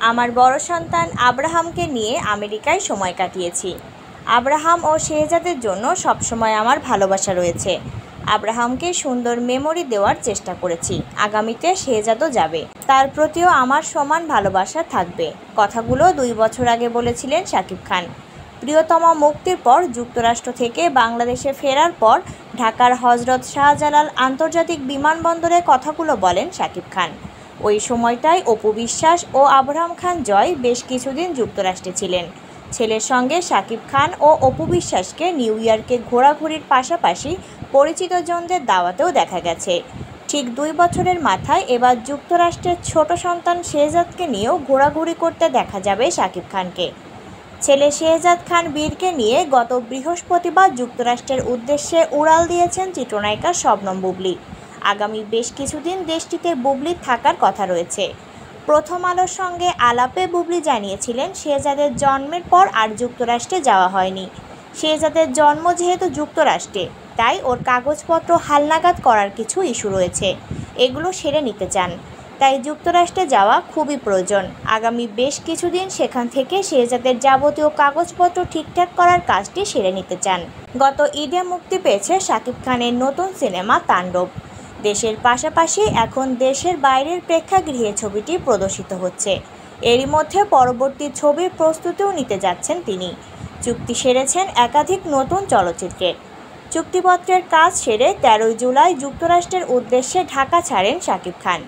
আমার বড় সন্তান আব্রাহামকে নিয়ে আমেরিকায় সময় কাটিয়েছি। আব্রাহাম ও শেহজাদের জন্য সবসময় আমার ভালোবাসা রয়েছে। আব্রাহামকে সুন্দর মেমোরি দেওয়ার চেষ্টা করেছি। আগামীতে শেহজাদও যাবে, তার প্রতিও আমার সমান ভালোবাসা থাকবে। কথাগুলো 2 বছর আগে বলেছিলেন শাকিব খান। প্রিয়তমা মুক্তির পর যুক্তরাষ্ট্র থেকে বাংলাদেশে ফেরার পর ঢাকার হজরত শাহজালাল আন্তর্জাতিক বিমানবন্দরে কথাগুলো বলেন শাকিব খান। ওই সময়টায় অপু বিশ্বাস ও আবরাম খান জয় বেশ কিছুদিন যুক্তরাষ্ট্রে ছিলেন। ছেলের সঙ্গে শাকিব খান ও অপু বিশ্বাসকে নিউ ইয়র্কে ঘোরাঘুরির পাশাপাশি পরিচিতজনদের দাওয়াতেও দেখা গেছে। ঠিক 2 বছরের মাথায় এবার যুক্তরাষ্ট্রের ছোট সন্তান শেহজাদকে নিয়েও ঘোরাঘুরি করতে দেখা যাবে শাকিব খানকে। ছেলে শেহজাদ খান বীরকে নিয়ে গত বৃহস্পতিবার যুক্তরাষ্ট্রের উদ্দেশ্যে উড়াল দিয়েছেন চিত্রনায়িকা শবনম বুবলী। আগামী বেশ কিছুদিন দেশটিতে বুবলির থাকার কথা রয়েছে। প্রথম আলোর সঙ্গে আলাপে বুবলী জানিয়েছিলেন, শেহজাদের জন্মের পর আর যুক্তরাষ্ট্রে যাওয়া হয়নি। শেহজাদের জন্ম যেহেতু যুক্তরাষ্ট্রে, তাই ওর কাগজপত্র হালনাগাদ করার কিছু ইস্যু রয়েছে, এগুলো সেরে নিতে চান। তাই যুক্তরাষ্ট্রে যাওয়া খুবই প্রয়োজন। আগামী বেশ কিছুদিন সেখান থেকে শেহজাদের যাবতীয় কাগজপত্র ঠিকঠাক করার কাজটি সেরে নিতে চান। গত ঈদে মুক্তি পেয়েছে শাকিব খানের নতুন সিনেমা তাণ্ডব। দেশের পাশাপাশি এখন দেশের বাইরের প্রেক্ষাগৃহে ছবিটি প্রদর্শিত হচ্ছে। এরই মধ্যে পরবর্তী ছবির প্রস্তুতিও নিতে যাচ্ছেন তিনি। চুক্তি সেরেছেন একাধিক নতুন চলচ্চিত্রের। চুক্তিপত্রের কাজ সেরে 13 জুলাই যুক্তরাষ্ট্রের উদ্দেশ্যে ঢাকা ছাড়েন শাকিব খান।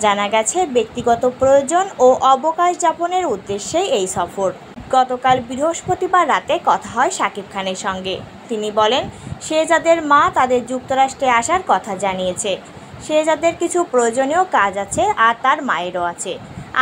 জানা গেছে, ব্যক্তিগত প্রয়োজন ও অবকাশ যাপনের উদ্দেশ্যেই এই সফর। গতকাল বৃহস্পতিবার রাতে কথা হয় শাকিব খানের সঙ্গে। তিনি বলেন, শেহজাদের মা তাদের যুক্তরাষ্ট্রে আসার কথা জানিয়েছে। শেহজাদের কিছু প্রয়োজনীয় কাজ আছে আর তার মায়েরও আছে।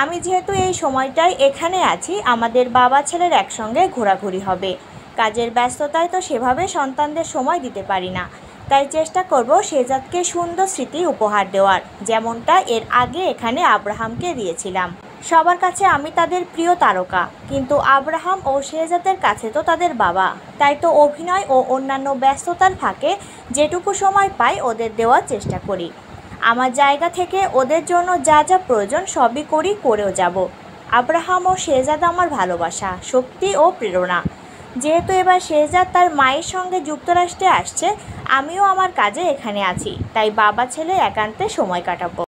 আমি যেহেতু এই সময়টায় এখানে আছি, আমাদের বাবা ছেলের একসঙ্গে ঘোরাঘুরি হবে। কাজের ব্যস্ততায় তো সেভাবে সন্তানদের সময় দিতে পারি না। তাই চেষ্টা করব শেহজাদকে সুন্দর স্মৃতি উপহার দেওয়ার, যেমনটা এর আগে এখানে আব্রাহামকে দিয়েছিলাম। সবার কাছে আমি তাদের প্রিয় তারকা, কিন্তু আব্রাহাম ও শেহজাদের কাছে তো তাদের বাবা। তাই তো অভিনয় ও অন্যান্য ব্যস্ততার ফাঁকে যেটুকু সময় পাই ওদের দেওয়ার চেষ্টা করি। আমার জায়গা থেকে ওদের জন্য যা যা প্রয়োজন সবই করি, করেও যাব। আব্রাহাম ও শেহজাদ আমার ভালোবাসা, শক্তি ও প্রেরণা। যেহেতু এবার শেহজাদ তার মায়ের সঙ্গে যুক্তরাষ্ট্রে আসছে, আমিও আমার কাজে এখানে আছি, তাই বাবা ছেলে একান্তে সময় কাটাবো।